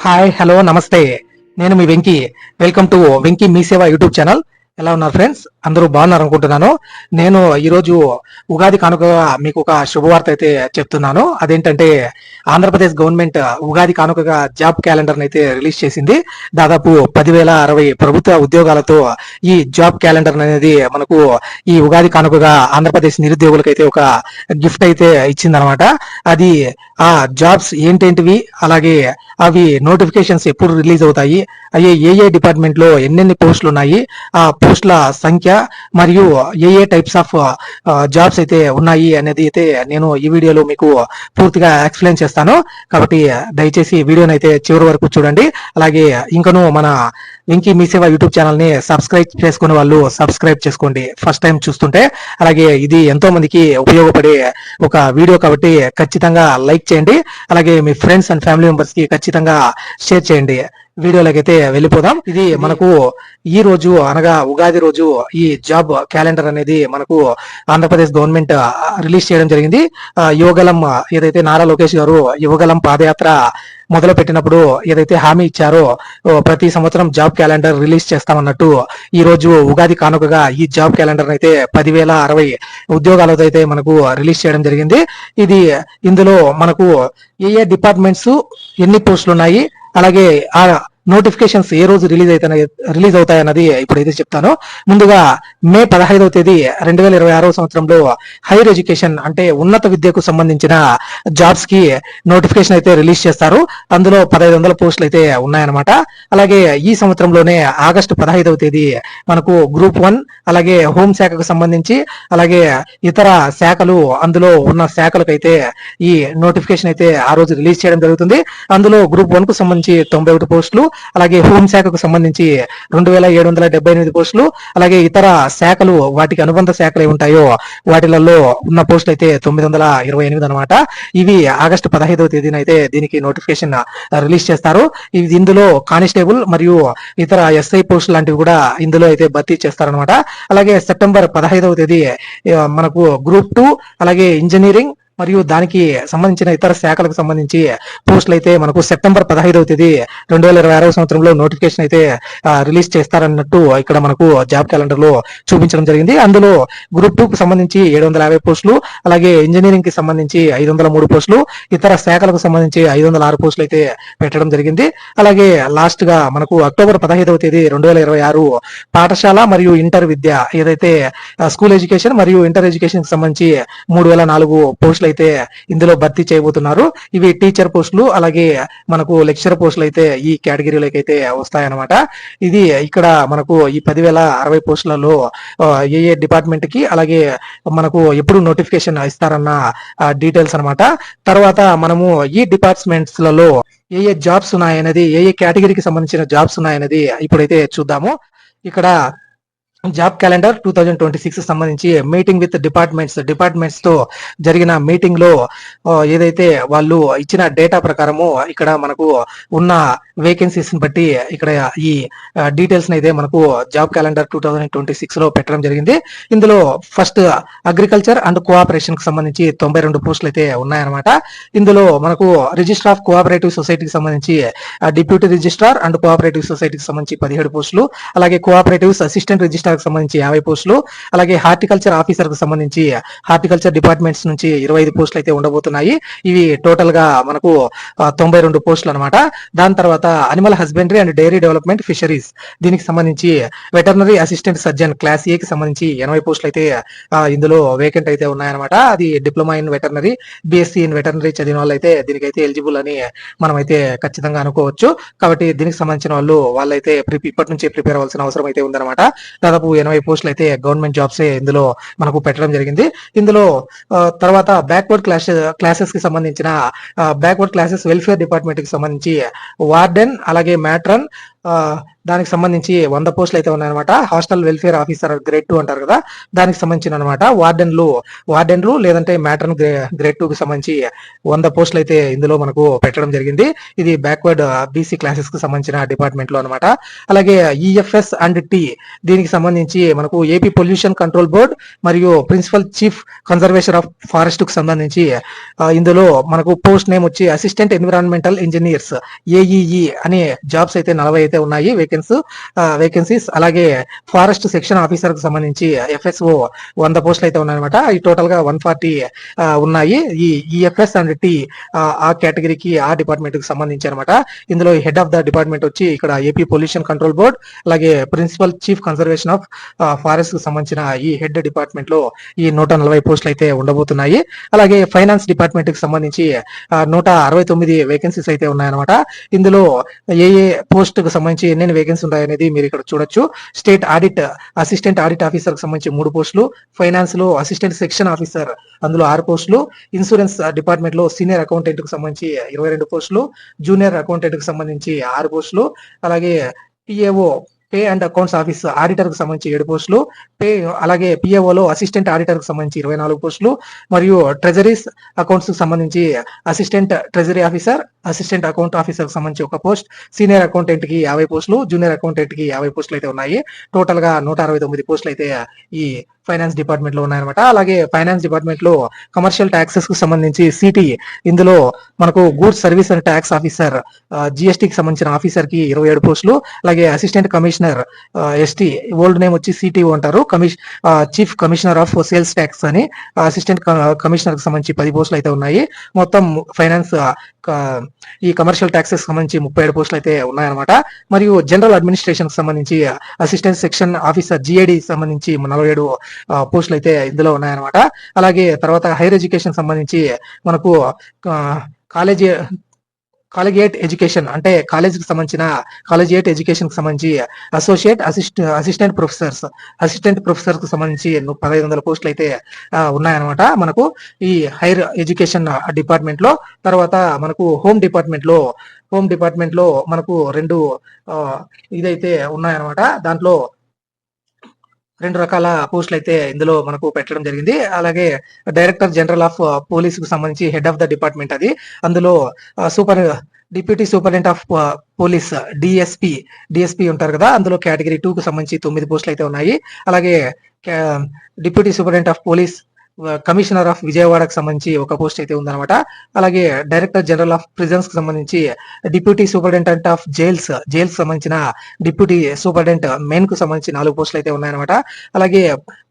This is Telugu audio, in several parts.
హాయ్, హలో, నమస్తే. నేను మీ వెంకీ. వెల్కమ్ టు వెంకీ మీ సేవ యూట్యూబ్ ఛానల్. ఎలా ఉన్నారు ఫ్రెండ్స్? అందరూ బాగున్నారు అనుకుంటున్నాను. నేను ఈరోజు ఉగాది కానుకగా మీకు ఒక శుభవార్త అయితే చెప్తున్నాను. అదేంటంటే ఆంధ్రప్రదేశ్ గవర్నమెంట్ ఉగాది కానుకగా జాబ్ క్యాలెండర్ అయితే రిలీజ్ చేసింది. దాదాపు 10,060 ప్రభుత్వ ఉద్యోగాలతో ఈ జాబ్ క్యాలెండర్ అనేది మనకు ఈ ఉగాది కానుకగా ఆంధ్రప్రదేశ్ నిరుద్యోగులకైతే ఒక గిఫ్ట్ అయితే ఇచ్చిందనమాట. అది ఆ జాబ్స్ ఏంటేంటివి, అలాగే అవి నోటిఫికేషన్స్ ఎప్పుడు రిలీజ్ అవుతాయి, అయ్యే ఏ డిపార్ట్మెంట్ లో ఎన్నెన్ని పోస్టులు ఉన్నాయి, ఆ పోస్టుల సంఖ్య మరియు ఏ టైప్స్ ఆఫ్ జాబ్స్ అయితే ఉన్నాయి అనేది అయితే నేను ఈ వీడియోలో మీకు పూర్తిగా ఎక్స్ప్లెయిన్ చేస్తాను. కాబట్టి దయచేసి వీడియోని అయితే చివరి వరకు చూడండి. అలాగే ఇంకను మన వెంకీ మీ సేవ యూట్యూబ్ ఛానల్ ని సబ్స్క్రైబ్ చేసుకునే వాళ్ళు సబ్స్క్రైబ్ చేసుకోండి ఫస్ట్ టైం చూస్తుంటే. అలాగే ఇది ఎంతో మందికి ఉపయోగపడే ఒక వీడియో కాబట్టి ఖచ్చితంగా లైక్ చేయండి. అలాగే మీ ఫ్రెండ్స్ అండ్ ఫ్యామిలీ మెంబర్స్ కి ఖచ్చితంగా షేర్ చేయండి. వీడియోలోకి అయితే వెళ్ళిపోదాం. ఇది మనకు ఈ రోజు అనగా ఉగాది రోజు ఈ జాబ్ క్యాలెండర్ అనేది మనకు ఆంధ్రప్రదేశ్ గవర్నమెంట్ రిలీజ్ చేయడం జరిగింది. యువగలం ఏదైతే నారా లోకేష్ గారు యువగలం పాదయాత్ర మొదలు పెట్టినప్పుడు ఏదైతే హామీ ఇచ్చారో ప్రతి సంవత్సరం జాబ్ క్యాలెండర్ రిలీజ్ చేస్తామన్నట్టు ఈ రోజు ఉగాది కానుకగా ఈ జాబ్ క్యాలెండర్ అయితే 10,060 ఉద్యోగాలతో అయితే మనకు రిలీజ్ చేయడం జరిగింది. ఇందులో మనకు ఏ డిపార్ట్మెంట్స్ ఎన్ని పోస్టులు ఉన్నాయి, అలాగే ఆ నోటిఫికేషన్స్ ఏ రోజు రిలీజ్ అవుతాయన్నది ఇప్పుడైతే చెప్తాను. ముందుగా మే 15వ తేదీ 2026 సంవత్సరంలో హైయర్ ఎడ్యుకేషన్ అంటే ఉన్నత విద్యకు సంబంధించిన జాబ్స్ కి నోటిఫికేషన్ అయితే రిలీజ్ చేస్తారు. అందులో 1,500 పోస్టులు అయితే ఉన్నాయన్నమాట. అలాగే ఈ సంవత్సరంలోనే ఆగస్టు 15వ తేదీ మనకు గ్రూప్ 1 అలాగే హోం శాఖకు సంబంధించి అలాగే ఇతర శాఖలు అందులో ఉన్న శాఖలకైతే ఈ నోటిఫికేషన్ అయితే ఆ రోజు రిలీజ్ చేయడం జరుగుతుంది. అందులో గ్రూప్ 1 కు సంబంధించి 91 పోస్టులు, అలాగే హోంశాఖకు సంబంధించి 2,778 పోస్టులు, అలాగే ఇతర శాఖలు వాటికి అనుబంధ శాఖలు ఉంటాయో వాటిలలో ఉన్న పోస్టులు అయితే 928 అనమాట. ఇవి ఆగస్టు 15వ తేదీన అయితే దీనికి నోటిఫికేషన్ రిలీజ్ చేస్తారు. ఇందులో కానిస్టేబుల్ మరియు ఇతర ఎస్ఐ పోస్టులు లాంటివి కూడా ఇందులో అయితే భర్తీ చేస్తారనమాట. అలాగే సెప్టెంబర్ 15వ తేదీ మనకు గ్రూప్ 2 అలాగే ఇంజనీరింగ్ మరియు దానికి సంబంధించిన ఇతర శాఖలకు సంబంధించి పోస్టులు అయితే మనకు సెప్టెంబర్ 15వ తేదీ 2026 సంవత్సరంలో నోటిఫికేషన్ అయితే రిలీజ్ చేస్తారన్నట్టు ఇక్కడ మనకు జాబ్ క్యాలెండర్ లో చూపించడం జరిగింది. అందులో గ్రూప్ 2 కు సంబంధించి 750 పోస్టులు, అలాగే ఇంజనీరింగ్ కి సంబంధించి 503 పోస్టులు, ఇతర శాఖలకు సంబంధించి 506 పోస్టులు అయితే పెట్టడం జరిగింది. అలాగే లాస్ట్ గా మనకు అక్టోబర్ 15వ తేదీ 2026 పాఠశాల మరియు ఇంటర్ విద్య ఏదైతే స్కూల్ ఎడ్యుకేషన్ మరియు ఇంటర్ ఎడ్యుకేషన్ కి సంబంధించి 3,004 పోస్టులు అయితే ఇందులో భర్తీ చేయబోతున్నారు. ఇవి టీచర్ పోస్టులు అలాగే మనకు లెక్చరర్ పోస్టులు అయితే ఈ కేటగిరీలోకి అయితే వస్తాయన్నమాట. ఇది ఇక్కడ మనకు ఈ 10,060 పోస్టులలో ఏ డిపార్ట్మెంట్ కి అలాగే మనకు ఎప్పుడు నోటిఫికేషన్ ఇస్తారన్న డీటెయిల్స్ అనమాట. తర్వాత మనము ఈ డిపార్ట్మెంట్స్ లలో ఏ జాబ్స్ ఉన్నాయనేది, ఏ కేటగిరీకి సంబంధించిన జాబ్స్ ఉన్నాయనేది ఇప్పుడైతే చూద్దాము. ఇక్కడ జాబ్ క్యాలెండర్ 2026 సంబంధించి మీటింగ్ విత్ డిపార్ట్మెంట్స్ తో జరిగిన మీటింగ్ లో ఏదైతే వాళ్ళు ఇచ్చిన డేటా ప్రకారము ఇక్కడ మనకు ఉన్న వేకెన్సీస్ బట్టి ఇక్కడ ఈ డీటెయిల్స్ అయితే మనకు జాబ్ క్యాలెండర్ 2026 లో పెట్టడం జరిగింది. ఇందులో ఫస్ట్ అగ్రికల్చర్ అండ్ కోఆపరేషన్ కి సంబంధించి 92 పోస్టులు అయితే ఉన్నాయన్నమాట. ఇందులో మనకు రిజిస్టర్ ఆఫ్ కోఆపరేటివ్ సొసైటీకి సంబంధించి డిప్యూటీ రిజిస్ట్రార్ అండ్ కోఆపరేటివ్ సొసైటీకి సంబంధించి 17 పోస్టులు, అలాగే కోఆపరేటివ్స్ అసిస్టెంట్ రిజిస్ట్రార్ సంబంధించి 50 పోస్టులు, అలాగే హార్టికల్చర్ ఆఫీసర్ కు సంబంధించి హార్టికల్చర్ డిపార్ట్మెంట్స్ నుంచి 25 పోస్టులు అయితే ఉండబోతున్నాయి. ఇవి టోటల్ గా మనకు 92 పోస్టులు అనమాట. దాని తర్వాత animal husbandry and dairy development fisheries దీనికి సంబంధించి veterinary assistant surgeon class A కి సంబంధించి 80 పోస్టులు అయితే ఇందులో వేకెంట్ అయితే ఉన్నాయన్నమాట. అది diploma in veterinary, BSc in veterinary చదివిన వాళ్ళు అయితే దీనికైతే ఎలిజిబుల్ అని మనం అయితే ఖచ్చితంగా అనుకోవచ్చు. కాబట్టి దీనికి సంబంధించిన వాళ్ళైతే ఇప్పటి నుంచి ప్రిపేర్ అవ్వాల్సిన అవసరం అయితే ఉందన్నమాట. దాదాపు 80 పోస్టులు అయితే గవర్నమెంట్ జాబ్స్ ఇందులో మనకు పెట్టడం జరిగింది. ఇందులో తర్వాత బ్యాక్వర్డ్ క్లాసెస్ కి సంబంధించిన బ్యాక్వర్డ్ క్లాసెస్ వెల్ఫేర్ డిపార్ట్మెంట్ కి సంబంధించి వార్డెన్ అలాగే మ్యాట్రన్ దానికి సంబంధించి 100 పోస్టులు అయితే ఉన్నాయన్నమాట. హాస్టల్ వెల్ఫేర్ ఆఫీసర్ గ్రేడ్ 2 అంటారు కదా, దానికి సంబంధించిన అనమాట. వార్డెన్లు లేదంటే మ్యాట్రన్ గ్రేడ్ 2 కి సంబంధించి 100 పోస్టులు అయితే ఇందులో మనకు పెట్టడం జరిగింది. ఇది బ్యాక్వర్డ్ బీసీ క్లాసెస్ కు సంబంధించిన డిపార్ట్మెంట్ లో అనమాట. అలాగే ఈఎఫ్ఎస్ అండ్ టి దీనికి సంబంధించి మనకు ఏపీ పొల్యూషన్ కంట్రోల్ బోర్డ్ మరియు principal chief conservation of forest కు సంబంధించి ఇందులో మనకు పోస్ట్ నేమ్ వచ్చి అసిస్టెంట్ ఎన్విరాన్మెంటల్ ఇంజనీర్స్ ఏఈఈ అనే జాబ్స్ అయితే 40 అయితే ఉన్నాయి వేకెన్సీస్. అలాగే ఫారెస్ట్ సెక్షన్ ఆఫీసర్ కు సంబంధించి ఎఫ్ఎస్ఓ 100 పోస్టులు అయితే ఉన్నాయన్నమాట. ఈ టోటల్ గా 140 ఉన్నాయి. ఈ ఈఎఫ్ఎస్ అండ్ టి ఆ కేటగిరీకి ఆ డిపార్ట్మెంట్ కి సంబంధించి అనమాట. ఇందులో హెడ్ ఆఫ్ ద డిపార్ట్మెంట్ వచ్చి ఇక్కడ ఏపీ పొల్యూషన్ కంట్రోల్ బోర్డ్, అలాగే principal chief conservation of forest కు సంబంధించిన ఈ హెడ్ డిపార్ట్మెంట్ లో ఈ 140 పోస్టులు అయితే ఉండబోతున్నాయి. అలాగే ఫైనాన్స్ డిపార్ట్మెంట్ కి సంబంధించి 169 వేకెన్సీస్ అయితే ఉన్నాయన్నమాట. ఇందులో ఏ పోస్ట్ కు సంబంధించి ఎన్ని వేకెన్సీ ఉంటాయనేది మీరు ఇక్కడ చూడొచ్చు. State audit assistant audit officer కు సంబంధించి 3 పోస్టులు, ఫైనాన్స్ లో అసిస్టెంట్ సెక్షన్ ఆఫీసర్ అందులో 6 పోస్టులు, ఇన్సూరెన్స్ డిపార్ట్మెంట్ లో సీనియర్ అకౌంటెంట్ కు సంబంధించి 22 పోస్టులు, జూనియర్ అకౌంటెంట్ కు సంబంధించి 6 పోస్టులు, అలాగే PaO pay and accounts office auditor కు సంబంధించి 7 పోస్టులు, అలాగే పిఏఓలో అసిస్టెంట్ ఆడిటర్ కు సంబంధించి 24 పోస్టులు, మరియు ట్రెజరీస్ అకౌంట్స్ కు సంబంధించి assistant treasury officer, assistant account officer కు సంబంధించి 1 పోస్ట్, సీనియర్ అకౌంటెంట్ కి 50 పోస్టులు, జూనియర్ అకౌంటెంట్ కి 50 పోస్టులు అయితే ఉన్నాయి. టోటల్ గా 169 పోస్టులు అయితే ఈ ఫైనాన్స్ డిపార్ట్మెంట్ లో ఉన్నాయన్నమాట. అలాగే ఫైనాన్స్ డిపార్ట్మెంట్ లో కమర్షియల్ ట్యాక్సెస్ కు సంబంధించి సిటీ ఇందులో మనకు goods service and tax officer జిఎస్టీకి సంబంధించిన ఆఫీసర్ కి 27 పోస్టులు, అలాగే assistant commissioner ST old name వచ్చి సిటీఓ అంటారు, chief commissioner of sales tax అని అసిస్టెంట్ కమిషనర్ కి సంబంధించి 10 పోస్టులు అయితే ఉన్నాయి. మొత్తం ఫైనాన్స్ ఈ కమర్షియల్ ట్యాక్సెస్ సంబంధించి 37 పోస్టులు అయితే ఉన్నాయన్నమాట. మరియు జనరల్ అడ్మినిస్ట్రేషన్ సంబంధించి అసిస్టెంట్ సెక్షన్ ఆఫీసర్ జిఐడి సంబంధించి 47 పోస్టులు అయితే ఇందులో ఉన్నాయన్నమాట. అలాగే తర్వాత హైయర్ ఎడ్యుకేషన్ సంబంధించి మనకు కాలేజియేట్ ఎడ్యుకేషన్ అంటే కాలేజీకి సంబంధించిన కాలేజియేట్ ఎడ్యుకేషన్ కి సంబంధించి అసిస్టెంట్ ప్రొఫెసర్స్ కు సంబంధించి 1500 పోస్టులు అయితే ఉన్నాయన్నమాట మనకు ఈ హైయర్ ఎడ్యుకేషన్ డిపార్ట్మెంట్ లో. తర్వాత మనకు హోమ్ డిపార్ట్మెంట్ లో మనకు 2 ఇదైతే ఉన్నాయన్నమాట. దాంట్లో 2 రకాల పోస్టులు అయితే ఇందులో మనకు పెట్టడం జరిగింది. అలాగే డైరెక్టర్ జనరల్ ఆఫ్ పోలీస్ కు సంబంధించి హెడ్ ఆఫ్ ద డిపార్ట్మెంట్ అది, అందులో deputy superintendent of police DSP ఉంటారు కదా, అందులో కేటగిరీ 2 కు సంబంధించి 9 పోస్టులు అయితే ఉన్నాయి. అలాగే deputy superintendent of police commissioner of విజయవాడకు సంబంధించి 1 పోస్ట్ అయితే ఉందన్నమాట. అలాగే డైరెక్టర్ జనరల్ ఆఫ్ ప్రిజన్స్ కు సంబంధించి డిప్యూటీ సూపరింటెండెంట్ ఆఫ్ జైల్స్ సంబంధించిన డిప్యూటీ సూపరింటెండెంట్ మెయిన్ కు సంబంధించి 4 పోస్టులు అయితే ఉన్నాయన్నమాట. అలాగే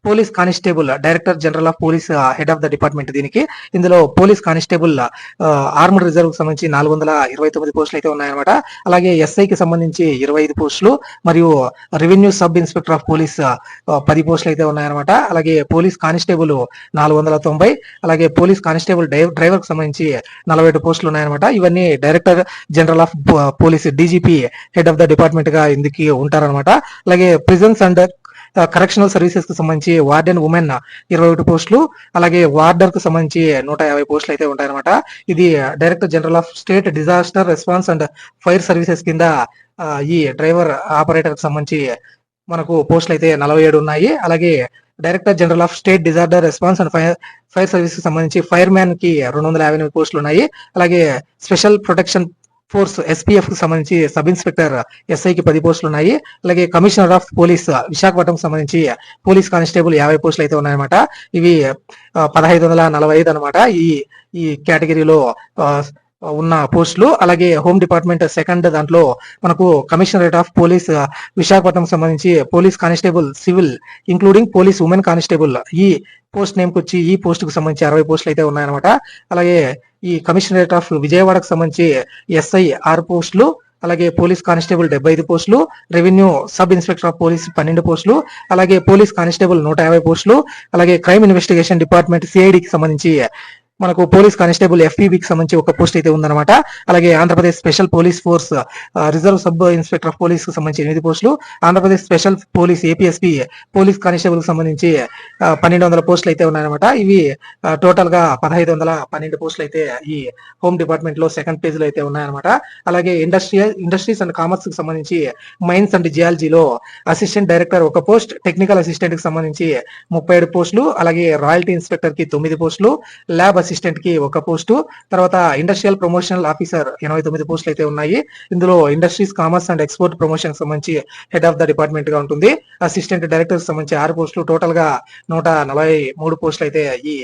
police constable director general of police head of the department దీనికి, ఇందులో పోలీస్ కానిస్టేబుల్ ఆర్మ్డ్ రిజర్వ్ కు సంబంధించి 429 పోస్టులు అయితే ఉన్నాయన్నమాట. అలాగే ఎస్ఐకి సంబంధించి 25 పోస్టులు, మరియు revenue sub inspector of police 10 పోస్టులు అయితే ఉన్నాయన్నమాట. అలాగే పోలీస్ కానిస్టేబుల్ 490, అలాగే పోలీస్ కానిస్టేబుల్ డ్రైవర్ కు సంబంధించి 47 పోస్టులు ఉన్నాయన్నమాట. ఇవన్నీ director general of police DGP head of the department గా ఇందుకు ఉంటారనమాట. అలాగే ప్రిజన్స్ అండ్ కరెక్షనల్ సర్వీసెస్ కు సంబంధించి వార్డెన్ ఉమెన్ 21 పోస్టులు, అలాగే వార్డర్ కు సంబంధించి 150 పోస్టులు అయితే ఉంటాయన్నమాట. ఇది director general of state disaster response and fire services కింద ఈ డ్రైవర్ ఆపరేటర్ కు సంబంధించి మనకు పోస్టులు అయితే 47 ఉన్నాయి. అలాగే director general of state disaster response and fire service కి సంబంధించి ఫైర్ మ్యాన్ కి 258 పోస్టులు ఉన్నాయి. అలాగే స్పెషల్ ప్రొటెక్షన్ ఫోర్స్ ఎస్పీఎఫ్ కు సంబంధించి సబ్ ఇన్స్పెక్టర్ ఎస్ఐకి 10 పోస్టులు ఉన్నాయి. అలాగే కమిషనర్ ఆఫ్ పోలీస్ విశాఖపట్నం సంబంధించి పోలీస్ కానిస్టేబుల్ 50 పోస్టులు అయితే ఉన్నాయన్నమాట. ఇవి 1545 అనమాట ఈ కేటగిరీలో ఉన్న పోస్టులు. అలాగే హోమ్ డిపార్ట్మెంట్ సెకండ్ దాంట్లో మనకు కమిషనరేట్ ఆఫ్ పోలీస్ విశాఖపట్నం సంబంధించి police constable civil including police women constable ఈ పోస్ట్ నేమ్ కు వచ్చి ఈ పోస్ట్ కు సంబంధించి 60 పోస్టులు అయితే ఉన్నాయన్నమాట. అలాగే ఈ కమిషనరేట్ ఆఫ్ విజయవాడకు సంబంధించి ఎస్ఐ 6 పోస్టులు, అలాగే పోలీస్ కానిస్టేబుల్ 75 పోస్టులు, revenue sub inspector of police 12 పోస్టులు, అలాగే పోలీస్ కానిస్టేబుల్ 150 పోస్టులు, అలాగే క్రైమ్ ఇన్వెస్టిగేషన్ డిపార్ట్మెంట్ సిఐడికి సంబంధించి మనకు పోలీస్ కానిస్టేబుల్ ఎఫ్పీబీకి సంబంధించి ఒక పోస్ట్ అయితే ఉందన్నమాట. అలాగే Andhra Pradesh special police force reserve sub inspector of police కు సంబంధించి 8 పోస్టులు, Andhra Pradesh special police APSP police constable కి సంబంధించి 1200 పోస్టులు అయితే ఉన్నాయన్నమాట. ఇవి టోటల్ గా 1512 పోస్టులు అయితే ఈ హోమ్ డిపార్ట్మెంట్ లో సెకండ్ పేజ్ లో అయితే ఉన్నాయన్నమాట. అలాగే ఇండస్ట్రీస్ అండ్ కామర్స్ కి సంబంధించి మైన్స్ అండ్ జియాలజీలో అసిస్టెంట్ డైరెక్టర్ ఒక పోస్ట్, టెక్నికల్ అసిస్టెంట్ కి సంబంధించి 37 పోస్టులు, అలాగే రాయల్టీ ఇన్స్పెక్టర్ కి 9 పోస్టులు, ల్యాబ్ అసిస్టెంట్ కి ఒక పోస్టు, తర్వాత ఇండస్ట్రియల్ ప్రమోషనల్ ఆఫీసర్ 89 పోస్టులు అయితే ఉన్నాయి. ఇందులో industries commerce and export promotion సంబంధించి హెడ్ ఆఫ్ ద డిపార్ట్మెంట్ గా ఉంటుంది. అసిస్టెంట్ డైరెక్టర్ సంబంధించి 6 పోస్టులు, టోటల్ గా 143 పోస్టులు అయితే ఈ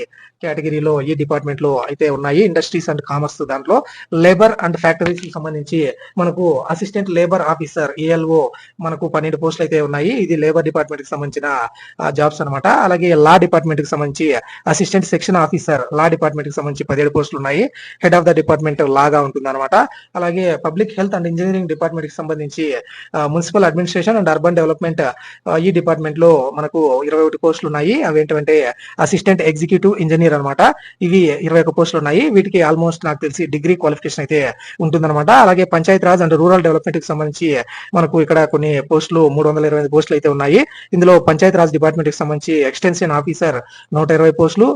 కేటగిరీలో ఈ డిపార్ట్మెంట్ లో అయితే ఉన్నాయి. ఇండస్ట్రీస్ అండ్ కామర్స్ దాంట్లో లేబర్ అండ్ ఫ్యాక్టరీస్ కి సంబంధించి మనకు అసిస్టెంట్ లేబర్ ఆఫీసర్ ఏఎల్ఓ మనకు 12 పోస్టులు అయితే ఉన్నాయి. ఇది లేబర్ డిపార్ట్మెంట్ కి సంబంధించిన జాబ్స్ అనమాట. అలాగే లా డిపార్ట్మెంట్ కి సంబంధించి assistant section officer law department కి సంబంధించి 17 పోస్టులు ఉన్నాయి. హెడ్ ఆఫ్ ద డిపార్ట్మెంట్ లాగా ఉంటుంది అనమాట. అలాగే public health and engineering department కి సంబంధించి municipal administration and urban development ఈ డిపార్ట్మెంట్ లో మనకు 21 పోస్టులు ఉన్నాయి. అవి ఏంటంటే అసిస్టెంట్ ఎగ్జిక్యూటివ్ ఇంజనీర్ అనమాట. ఇవి 21 పోస్టులు ఉన్నాయి. వీటికి ఆల్మోస్ట్ నాకు తెలిసి డిగ్రీ క్వాలిఫికేషన్ అయితే ఉంటుందన్నమాట. అలాగే Panchayat Raj and rural development కి సంబంధించి మనకు ఇక్కడ కొన్ని పోస్టులు 325 పోస్టులు అయితే ఉన్నాయి. ఇందులో పంచాయత్ రాజ్ డిపార్ట్మెంట్ కి సంబంధించి ఎక్స్టెన్షన్ ఆఫీసర్ 120 పోస్టులు,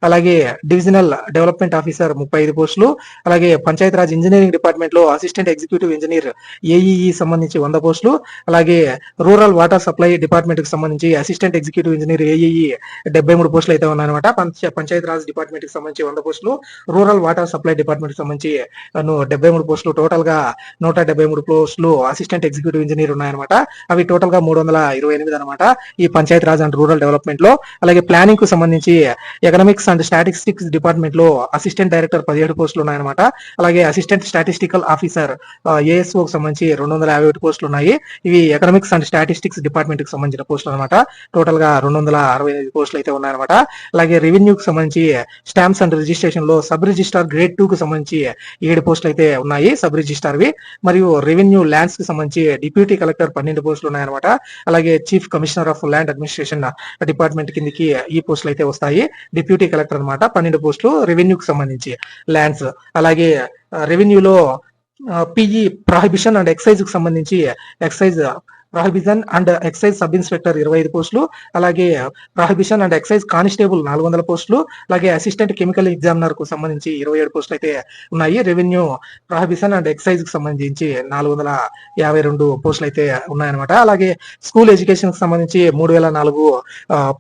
అలాగే డివిజనల్ డెవలప్మెంట్ ఆఫీసర్ 35 పోస్టులు, అలాగే పంచాయత్ రాజ్ ఇంజనీరింగ్ డిపార్ట్మెంట్ లో అసిస్టెంట్ ఎగ్జిక్యూటివ్ ఇంజనీర్ ఏఈఈ సంబంధించి 100 పోస్టులు, అలాగే రూరల్ వాటర్ సప్లై డిపార్ట్మెంట్ కి సంబంధించి అసిస్టెంట్ ఎగ్జిక్యూటివ్ ఇంజనీర్ ఏఈఈ 73 పోస్టులు అయితే ఉన్నాయన్నమాట. పంచాయత్ రాజ్ డిపార్ట్మెంట్ కి సంబంధించి 100 పోస్టులు, రూరల్ వాటర్ సప్లై డిపార్ట్మెంట్ కి సంబంధించి 73 పోస్టులు, టోటల్ గా 173 పోస్టులు అసిస్టెంట్ ఎగ్జిక్యూటివ్ ఇంజనీర్ ఉన్నాయన్నమాట. అవి టోటల్ గా 328 అనమాట ఈ Panchayat Raj and rural development లో. అలాగే ప్లానింగ్ కు సంబంధించి ఎకనామిక్స్ అండ్ స్టాటిస్టిక్స్ డిపార్ట్మెంట్ లో అసిస్టెంట్ డైరెక్టర్ 17 పోస్టులు ఉన్నాయన్నమాట. అలాగే అసిస్టెంట్ స్టాటిస్టికల్ ఆఫీసర్ ఏఎస్ఓ కు సంబంధించి 251 పోస్టులు ఉన్నాయి. ఇవి ఎకనామిక్స్ అండ్ స్టాటిస్టిక్స్ డిపార్ట్మెంట్ కి సంబంధించిన పోస్టులు అనమాట. టోటల్ గా 265 పోస్టులు అయితే ఉన్నాయన్నమాట. అలాగే రెవెన్యూ కు సంబంధించి స్టాంప్స్ అండ్ రిజిస్ట్రేషన్ లో సబ్ రిజిస్ట్రార్ గ్రేడ్ 2 కు సంబంధించి 7 పోస్టులు అయితే ఉన్నాయి సబ్ రిజిస్ట్రార్ వి. మరియు రెవెన్యూ ల్యాండ్స్ కి సంబంధించి డిప్యూటీ కలెక్టర్ 12 పోస్టులు ఉన్నాయన్నమాట. అలాగే chief commissioner of land administration department కిందకి ఈ పోస్టులు అయితే వస్తాయి. డిప్యూటీ కలెక్టర్ అనమాట 12 పోస్టులు రెవెన్యూకి సంబంధించి ల్యాండ్స్. అలాగే రెవెన్యూలో పిఈ ప్రొహిబిషన్ అండ్ ఎక్సైజ్ కు సంబంధించి excise prohibition and excise sub inspector 25 పోస్టులు, అలాగే ప్రొహిబిషన్ అండ్ ఎక్సైజ్ కానిస్టేబుల్ 400 పోస్టులు, అలాగే అసిస్టెంట్ కెమికల్ ఎగ్జామినర్ కు సంబంధించి 27 పోస్టులు అయితే ఉన్నాయి. రెవెన్యూ ప్రొహిబిషన్ అండ్ ఎక్సైజ్ కు సంబంధించి 452 పోస్టులు అయితే ఉన్నాయన్నమాట. అలాగే స్కూల్ ఎడ్యుకేషన్ కి సంబంధించి 3004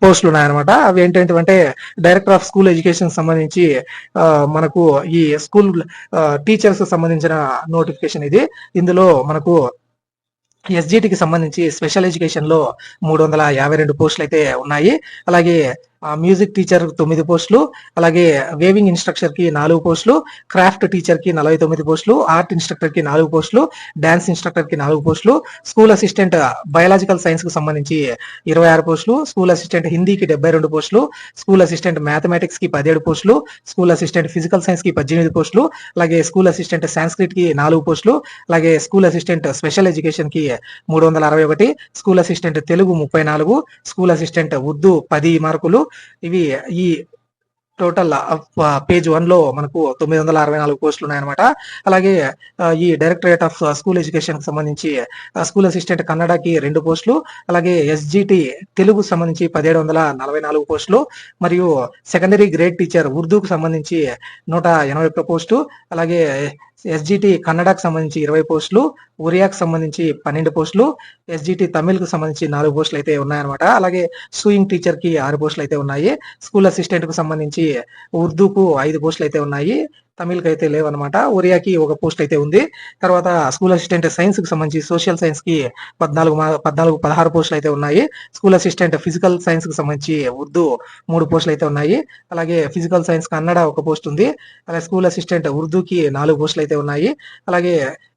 పోస్టులు ఉన్నాయన్నమాట. అవి ఏంటంటే డైరెక్టర్ ఆఫ్ స్కూల్ ఎడ్యుకేషన్ సంబంధించి మనకు ఈ స్కూల్ టీచర్స్ సంబంధించిన నోటిఫికేషన్ ఇది. ఇందులో మనకు ఎస్జిటికి సంబంధించి స్పెషల్ ఎడ్యుకేషన్ లో 352 పోస్టులు అయితే ఉన్నాయి. అలాగే మ్యూజిక్ టీచర్ 9 పోస్టులు, అలాగే వేవింగ్ ఇన్స్ట్రక్టర్ కి 4 పోస్టులు, క్రాఫ్ట్ టీచర్ కి 49 పోస్టులు, ఆర్ట్ ఇన్స్ట్రక్టర్ కి 4 పోస్టులు, డాన్స్ ఇన్స్ట్రక్టర్ కి 4 పోస్టులు, స్కూల్ అసిస్టెంట్ బయాలజికల్ సైన్స్ కు సంబంధించి 26 పోస్టులు, స్కూల్ అసిస్టెంట్ హిందీకి 72 పోస్టులు, స్కూల్ అసిస్టెంట్ మ్యాథమెటిక్స్ కి 17 పోస్టులు, స్కూల్ అసిస్టెంట్ ఫిజికల్ సైన్స్ కి 18 పోస్టులు, అలాగే స్కూల్ అసిస్టెంట్ సాంస్క్రిట్ కి 4 పోస్టులు, అలాగే స్కూల్ అసిస్టెంట్ స్పెషల్ ఎడ్యుకేషన్ కి 361, school assistant Telugu 34, school assistant Urdu 10 మార్కులు. ఇవి ఈ టోటల్ పేజ్ 1 లో మనకు 964 పోస్టులు ఉన్నాయన్నమాట. అలాగే ఈ డైరెక్టరేట్ ఆఫ్ స్కూల్ ఎడ్యుకేషన్ కి సంబంధించి స్కూల్ అసిస్టెంట్ కన్నడకి 2 పోస్టులు, అలాగే ఎస్జిటి తెలుగు సంబంధించి 1744 పోస్టులు, మరియు సెకండరీ గ్రేడ్ టీచర్ ఉర్దూకు సంబంధించి 181 పోస్టు, అలాగే ఎస్జిటి కన్నడకు సంబంధించి 20 పోస్టులు, ఒరియాకు సంబంధించి 12 పోస్టులు, ఎస్జిటి తమిళ్ కు సంబంధించి 4 పోస్టులు అయితే ఉన్నాయన్నమాట. అలాగే సూయింగ్ టీచర్ కి 6 పోస్టులు అయితే ఉన్నాయి. స్కూల్ అసిస్టెంట్ కు సంబంధించి ఉర్దూకు 5 పోస్టులు అయితే ఉన్నాయి. తమిళకి అయితే లేవన్నమాట. ఒరియాకి 1 పోస్ట్ అయితే ఉంది. తర్వాత స్కూల్ అసిస్టెంట్ సైన్స్ కి సంబంధించి సోషల్ సైన్స్ కి 16 పోస్టులు అయితే ఉన్నాయి. స్కూల్ అసిస్టెంట్ ఫిజికల్ సైన్స్ కి సంబంధించి ఉర్దూ 3 పోస్టులు అయితే ఉన్నాయి. అలాగే ఫిజికల్ సైన్స్ కన్నడ 1 పోస్ట్ ఉంది. అలాగే స్కూల్ అసిస్టెంట్ ఉర్దూకి 4 పోస్టులు అయితే ఉన్నాయి. అలాగే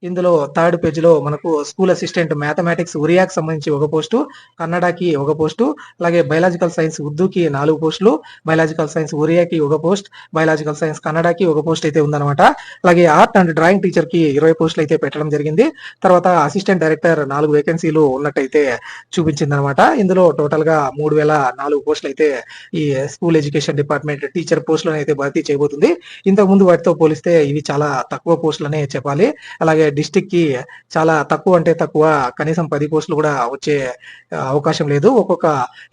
ఇందులో థర్డ్ పేజ్ లో మనకు స్కూల్ అసిస్టెంట్ మ్యాథమెటిక్స్ ఒరియాకి సంబంధించి 1 పోస్టు, కన్నడకి 1 పోస్టు, అలాగే బయాలజికల్ సైన్స్ ఉర్దూకి 4 పోస్టులు, బయాలజికల్ సైన్స్ ఒరియాకి 1 పోస్ట్, బయాలజికల్ సైన్స్ కన్నడకి 1 పోస్ట్ అయితే ఉందన్నమాట. అలాగే ఆర్ట్ అండ్ డ్రాయింగ్ టీచర్ కి 20 పోస్టులు అయితే పెట్టడం జరిగింది. తర్వాత అసిస్టెంట్ డైరెక్టర్ 4 వేకెన్సీలు ఉన్నట్టయితే చూపించింది అనమాట. ఇందులో టోటల్ గా 3004 పోస్టులు అయితే ఈ స్కూల్ ఎడ్యుకేషన్ డిపార్ట్మెంట్ టీచర్ పోస్టులను అయితే భర్తీ చేయబోతుంది. ఇంతకు ముందు వాటితో పోలిస్తే ఇవి చాలా తక్కువ పోస్టులనే చెప్పాలి. అలాగే డిస్టిక్ కి చాలా తక్కువ అంటే తక్కువ, కనీసం 10 పోస్టులు కూడా వచ్చే అవకాశం లేదు ఒక్కొక్క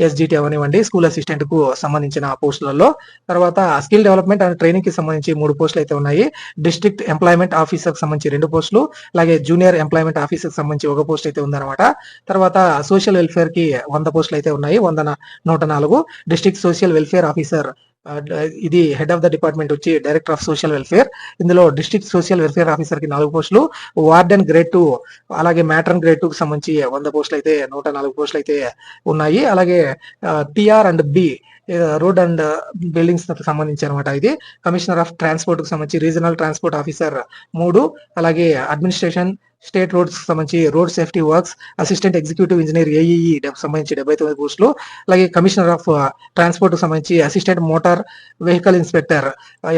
ఎస్జిటి అవనివ్వండి స్కూల్ అసిస్టెంట్ కు సంబంధించిన పోస్టులలో. తర్వాత స్కిల్ డెవలప్మెంట్ అండ్ ట్రైనింగ్ కి సంబంధించి 3 పోస్టులు అయితే ఉన్నాయి. డిస్ట్రిక్ట్ ఎంప్లాయ్మెంట్ ఆఫీసర్ కి సంబంధించి 2 పోస్టులు, అలాగే జూనియర్ ఎంప్లాయ్మెంట్ ఆఫీసర్ కి సంబంధించి 1 పోస్ట్ అయితే ఉందన్నమాట. తర్వాత సోషల్ వెల్ఫేర్ కి 100 పోస్టులు అయితే ఉన్నాయి, 104. డిస్ట్రిక్ట్ సోషల్ వెల్ఫేర్ ఆఫీసర్ ఇది హెడ్ ఆఫ్ ద డిపార్ట్మెంట్ వచ్చి డైరెక్టర్ ఆఫ్ సోషల్ వెల్ఫేర్. ఇందులో డిస్ట్రిక్ట్ సోషల్ వెల్ఫేర్ ఆఫీసర్ కి 4 పోస్టులు, వార్డెన్ గ్రేడ్ 2 అలాగే మ్యాట్రన్ గ్రేడ్ 2 కి సంబంధించి 100 పోస్టులు అయితే 104 పోస్టులు అయితే ఉన్నాయి. అలాగే TR and B road and buildings సంబంధించి అనమాట. ఇది కమిషనర్ ఆఫ్ ట్రాన్స్పోర్ట్ కు సంబంధించి రీజనల్ ట్రాన్స్పోర్ట్ ఆఫీసర్ 3, అలాగే అడ్మినిస్ట్రేషన్ స్టేట్ రోడ్స్ సంబంధించి road safety works assistant executive engineer AEE సంబంధించి 79 పోస్టులు, అలాగే కమిషనర్ ఆఫ్ ట్రాన్స్పోర్ట్ సంబంధించి assistant motor vehicle inspector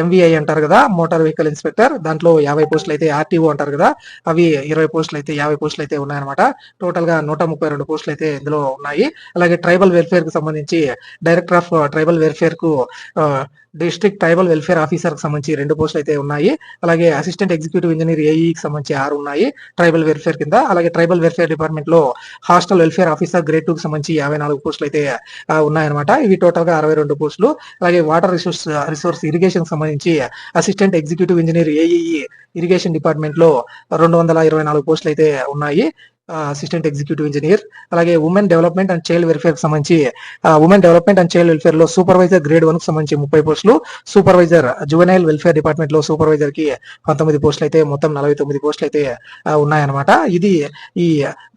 MVI అంటారు కదా, మోటార్ వెహికల్ ఇన్స్పెక్టర్, దాంట్లో 50 పోస్టులు అయితే ఆర్టీఓ అంటారు కదా, అవి 20 పోస్టులు అయితే 50 పోస్టులు అయితే ఉన్నాయన్నమాట. టోటల్ గా 132 పోస్టులు అయితే ఇందులో ఉన్నాయి. అలాగే ట్రైబల్ వెల్ఫేర్ కు సంబంధించి డైరెక్టర్ ఆఫ్ ట్రైబల్ వెల్ఫేర్ కు డిస్ట్రిక్ట్ ట్రైబల్ వెల్ఫేర్ ఆఫీసర్ కి సంబంధించి 2 పోస్టులు అయితే ఉన్నాయి. అలాగే అసిస్టెంట్ ఎగ్జిక్యూటివ్ ఇంజనీర్ ఏఈకి సంబంధించి 6 ఉన్నాయి ట్రైబల్ వెల్ఫేర్ కింద. అలాగే ట్రైబల్ వెల్ఫేర్ డిపార్ట్మెంట్ లో హాస్టల్ వెల్ఫేర్ ఆఫీసర్ గ్రేడ్ 2 కి సంబంధించి 54 పోస్టులు అయితే ఉన్నాయన్నమాట. ఇవి టోటల్ గా 62 పోస్టులు. అలాగే వాటర్ రిసోర్స్ ఇరిగేషన్ సంబంధించి assistant executive engineer AEE irrigation department లో 224 పోస్టులు అయితే ఉన్నాయి, అసిస్టెంట్ ఎగ్జిక్యూటివ్ ఇంజనీర్. అలాగే women development and child welfare సంబంధించి women development and child welfare లో సూపర్వైజర్ గ్రేడ్ 1 కి సంబంధించి 30 పోస్టులు, సూపర్వైజర్ జువెనైల్ వెల్ఫేర్ డిపార్ట్మెంట్ లో సూపర్వైజర్ కి 19 పోస్టులు అయితే మొత్తం 49 పోస్టులు అయితే ఉన్నాయన్నమాట. ఇది ఈ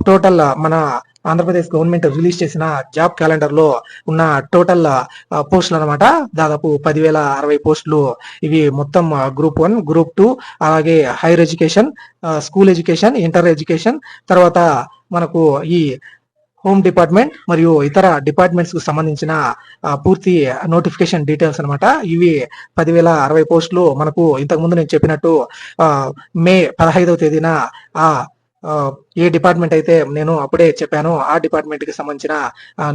టోటల్ మన ఆంధ్రప్రదేశ్ గవర్నమెంట్ రిలీజ్ చేసిన జాబ్ క్యాలెండర్ లో ఉన్న టోటల్ పోస్టులు అనమాట. దాదాపు 10,060 పోస్టులు. ఇవి మొత్తం గ్రూప్ 1, గ్రూప్ 2, అలాగే higher education, school education, inter education, తర్వాత మనకు ఈ హోమ్ డిపార్ట్మెంట్ మరియు ఇతర డిపార్ట్మెంట్స్ కు సంబంధించిన పూర్తి నోటిఫికేషన్ డీటెయిల్స్ అనమాట. ఇవి 10,060 పోస్టులు. మనకు ఇంతకు ముందు నేను చెప్పినట్టు మే 15వ తేదీన ఏ డిపార్ట్మెంట్ అయితే నేను అప్పుడే చెప్పాను ఆ డిపార్ట్మెంట్ కి సంబంధించిన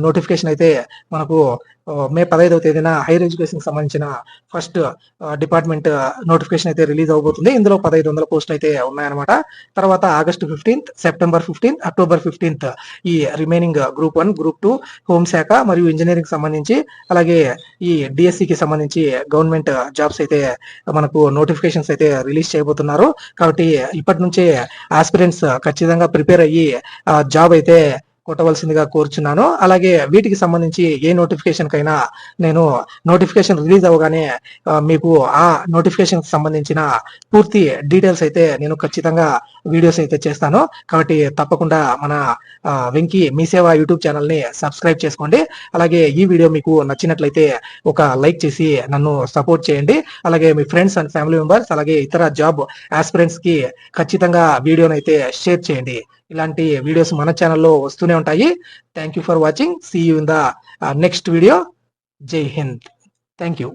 నోటిఫికేషన్ అయితే మనకు మే 15వ తేదీన హైయర్ ఎడ్యుకేషన్ కి సంబంధించిన ఫస్ట్ డిపార్ట్మెంట్ నోటిఫికేషన్ అయితే రిలీజ్ అవబోతుంది. ఇందులో 1500 పోస్టులు అయితే ఉన్నాయన్నమాట. తర్వాత August 15th, September 15th, October 15th ఈ రిమైనింగ్ గ్రూప్ 1, గ్రూప్ 2, హోంశాఖ మరియు ఇంజనీరింగ్ సంబంధించి, అలాగే ఈ డిఎస్సి కి సంబంధించి గవర్నమెంట్ జాబ్స్ అయితే మనకు నోటిఫికేషన్స్ అయితే రిలీజ్ చేయబోతున్నారు. కాబట్టి ఇప్పటి నుంచే ఆస్పిరెంట్స్ ఖచ్చితంగా ప్రిపేర్ అయ్యి జాబ్ అయితే కొట్టవలసిందిగా కోరుచున్నాను. అలాగే వీటికి సంబంధించి ఏ నోటిఫికేషన్ కైనా నేను నోటిఫికేషన్ రిలీజ్ అవగానే మీకు ఆ నోటిఫికేషన్ సంబంధించిన పూర్తి డీటెయిల్స్ అయితే నేను ఖచ్చితంగా వీడియోస్ అయితే చేస్తాను. కాబట్టి తప్పకుండా మన వెంకీ మీ సేవ యూట్యూబ్ ఛానల్ ని సబ్స్క్రైబ్ చేసుకోండి. అలాగే ఈ వీడియో మీకు నచ్చినట్లయితే ఒక లైక్ చేసి నన్ను సపోర్ట్ చేయండి. అలాగే మీ ఫ్రెండ్స్ అండ్ ఫ్యామిలీ మెంబర్స్, అలాగే ఇతర జాబ్ ఆస్పిరెంట్స్ కి ఖచ్చితంగా వీడియోని అయితే షేర్ చేయండి. ఇలాంటి వీడియోస్ మన ఛానల్లో వస్తూనే ఉంటాయి. Thank you for watching. See you in the next video. జై హింద్. Thank you.